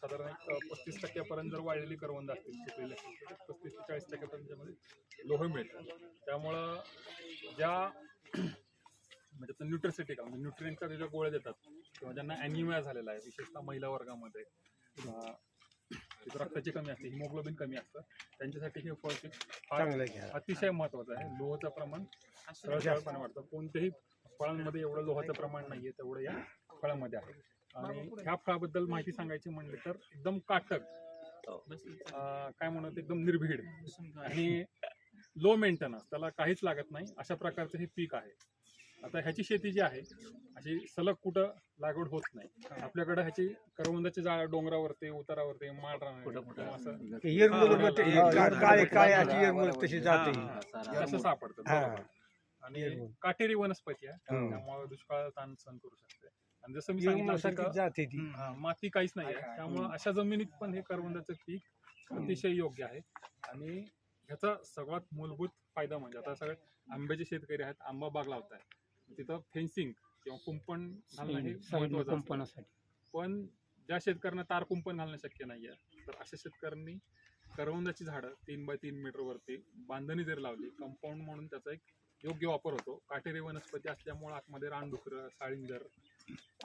साधारण एक 35% जर वाढलेली करवंद असतील शिकलेली असतील तर 35 ते 40% त्याच्यामध्ये लोह मिळतं. त्यामुळं ज्या म्हणजे न्यूट्रिसिटी का म्हणजे न्यूट्रिएंटच्या ज्या गोळ्या देतात किंवा ज्यांना ॲनिमिया झालेला आहे विशेषतः महिला वर्गामध्ये रक्ताची कमी असते, हिमोग्लोबिन कमी असतं, त्यांच्यासाठी हे फळ फार अतिशय महत्त्वाचं आहे. लोहाचं प्रमाण सरळपणे वाढतं. कोणत्याही फळांमध्ये एवढं लोहाचं प्रमाण नाही आहे तेवढं या फळामध्ये आहे. आणि ह्या फळाबद्दल माहिती सांगायची म्हणले तर एकदम काटक, काय म्हणत एकदम निर्भीड आणि लो मेंटेनन्स, त्याला काहीच लागत नाही अशा प्रकारचं हे पीक आहे. आता ह्याची शेती जी आहे अशी सलग कुठं लागवड होत नाही. आपल्याकडे ह्याची करवंदाची जाळ डोंगरावरती उतारावरती माळ असं सापडतं. आणि काटेरी वनस्पती आहे त्यामुळे दुष्काळ ताण सहन करू शकते. आणि जसं मी सांगितलं माती काहीच नाही आहे त्यामुळे अशा जमिनीत पण हे करवंदाचं पीक अतिशय योग्य आहे. आणि ह्याचा सगळ्यात मूलभूत फायदा म्हणजे आता सगळे आंब्याचे शेतकरी आहेत, आंबा बाग लावताय, तिथं फेन्सिंग किंवा कुंपण घालणं हे महत्वाचं असतं. पण ज्या शेतकऱ्यांना तार कुंपण घालणं शक्य नाही आहे तर अशा शेतकऱ्यांनी करवंदाची झाडं 3 बाय 3 मीटरवरती बांधणी जर लावली कंपाऊंड म्हणून त्याचा एक योग्य वापर होतो. काटेरी वनस्पती असल्यामुळे आतमध्ये रानडुकरं साळिंजर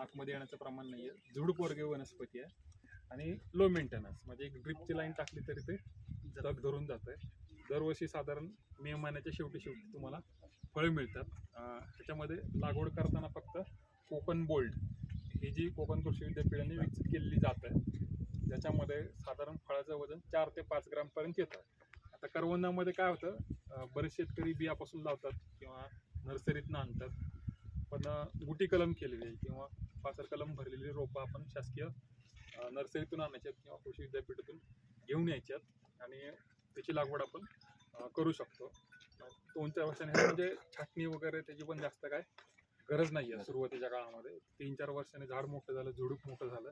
आतमध्ये येण्याचं प्रमाण नाही आहे. झुडूपवर्गीय वनस्पती आहे आणि लो मेंटेनन्स म्हणजे एक ड्रिपची लाईन टाकली तरी ते जग धरून जात आहे. दरवर्षी साधारण मे महिन्याच्या शेवटी तुम्हाला फळं मिळतात. त्याच्यामध्ये लागवड करताना फक्त कोकण गोल्ड ही जी कोकण कृषी विद्यापीठाने विकसित केलेली जात आहे त्याच्यामध्ये साधारण फळाचं वजन 4 ते 5 ग्रामपर्यंत येतं. आता करवंदामध्ये काय होतं, बरेच शेतकरी बियापासून लावतात किंवा नर्सरीतनं आणतात, पण गुटी कलम केलेली आहे किंवा पाचर कलम भरलेली रोपं आपण शासकीय नर्सरीतून आणायची आहेत किंवा कृषी विद्यापीठातून घेऊन यायची आहेत आणि त्याची लागवड आपण करू शकतो. 2-4 वर्षांनी म्हणजे छाटणी वगैरे त्याची पण जास्त काय गरज नाही आहे सुरुवातीच्या काळामध्ये. 3-4 वर्षांनी झाड मोठं झालं, झुडूप मोठं झालं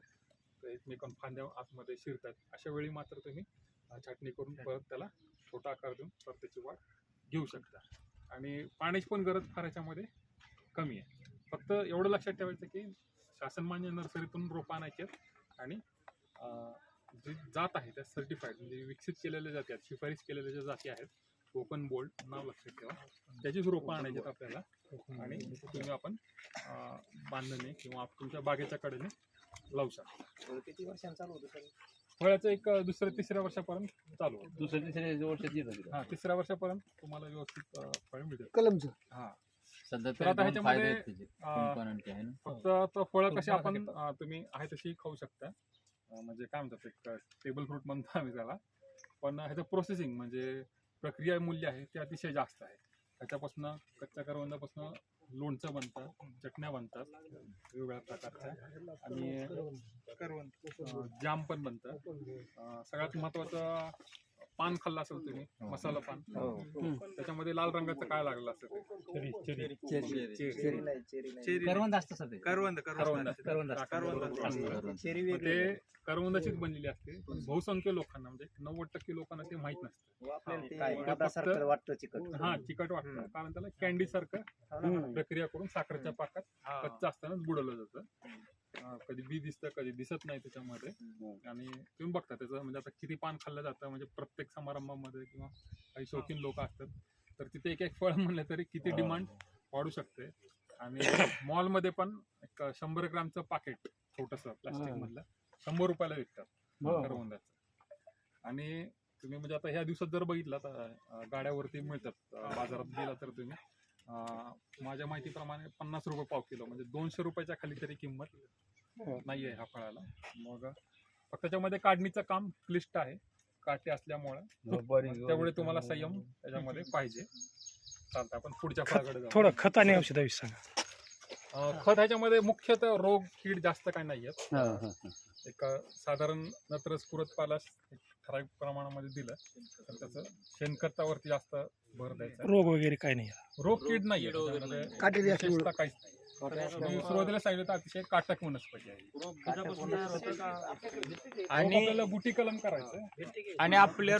तर एकमेकांना फांद्या आतमध्ये शिरतात. अशा वेळी मात्र तुम्ही छाटणी करून परत त्याला छोटा आकार देऊन परत त्याची वाढ घेऊ शकता. आणि पाण्याची पण गरज फार ह्याच्यामध्ये कमी आहे. फक्त एवढं लक्षात ठेवायचं की शासनमान्य नर्सरीतून रोपं आणायची आहेत आणि जी जात आहे त्या सर्टिफाईड म्हणजे विकसित केलेल्या जाती आहेत, शिफारस केलेल्या ज्या जाती आहेत, कोकण बोल्ड नाव लक्षात ठेवा, त्याचीच रोपं आणायची आहेत आपल्याला आणि तुम्ही आपण बांधणे किंवा तुमच्या बागेच्या कडेने लावू शकता. किती वर्षांनी चालू होतं सर? फळाचं एक 2-3 वर्षापर्यंत चालू होतं. 2-3 वर्षात येतं. 3 वर्षापर्यंत तुम्हाला व्यवस्थित फळ मिळेल. कलमचं सध्या तर आता ह्याच्यामध्ये फक्त फळं कशी आपण तुम्ही आहे तशी खाऊ शकता. म्हणजे काय म्हणतात एक टेबल फ्रूट म्हणतो आम्ही त्याला, पण ह्याचं प्रोसेसिंग म्हणजे प्रक्रिया मूल्य आहे ते अतिशय जास्त आहे. त्याच्यापासून कच्च्या करवंदापासून लोणचं बनतं, चटण्या बनतात वेगवेगळ्या प्रकारच्या आणि जाम पण बनतं. सगळ्यात महत्त्वाचं पान खाल्लं असेल तुम्ही, मसाला पान, त्याच्यामध्ये लाल रंगाचं काय लागलं असेल करवंद असतं सर, ते करवंदाचीच बनलेली असते. पण बहुसंख्य लोकांना म्हणजे 90% लोकांना ते माहित नसतं. चिकट वाटतं कारण त्याला कॅन्डी सारखं प्रक्रिया करून साखरेच्या पाकात कच्चं असतानाच बुडवलं जातं. कधी बी दिसतं कधी दिसत नाही त्याच्यामध्ये. आणि तुम्ही बघता त्याचं म्हणजे आता किती पान खाल्लं जातं म्हणजे प्रत्येक समारंभामध्ये किंवा काही शौकीन लोक असतात तर तिथे एक फळ म्हणलं तरी किती डिमांड वाढू शकते. आणि मॉलमध्ये पण एक 100 ग्रामचं पाकिट छोटंसं प्लास्टिक मधलं 100 रुपयाला विकतात करवंदाचं. आणि तुम्ही म्हणजे आता ह्या दिवसात जर बघितलं तर गाड्यावरती मिळतात, बाजारात गेला तर तुम्ही माझ्या माहितीप्रमाणे 50 रुपये पाव किलो म्हणजे 200 रुपयाच्या खाली तरी किंमत नाही आहे ह्या फळाला. मग फक्त त्याच्यामध्ये काढणीचं काम क्लिष्ट आहे काटे असल्यामुळे तेवढे तुम्हाला संयम त्याच्यामध्ये पाहिजे. चालतं आपण पुढच्या फळाकडे जाऊ. थोडं खत आणि औषधाविषयी सांगा. खत ह्याच्यामध्ये मुख्यतः रोग कीड जास्त काही नाही आहेत. एक साधारण नत्र स्फुरत पालास ठराविक प्रमाणामध्ये दिलं तर त्याचं शेणखतावरती जास्त भर द्यायचा. रोग वगैरे काही नाही, रोग कीड नाही काहीच नाही. सुरुवातीला सांगितलं तर अतिशय काटक वनस्पती आहे आणि गुटी कलम करायचं आणि आपल्या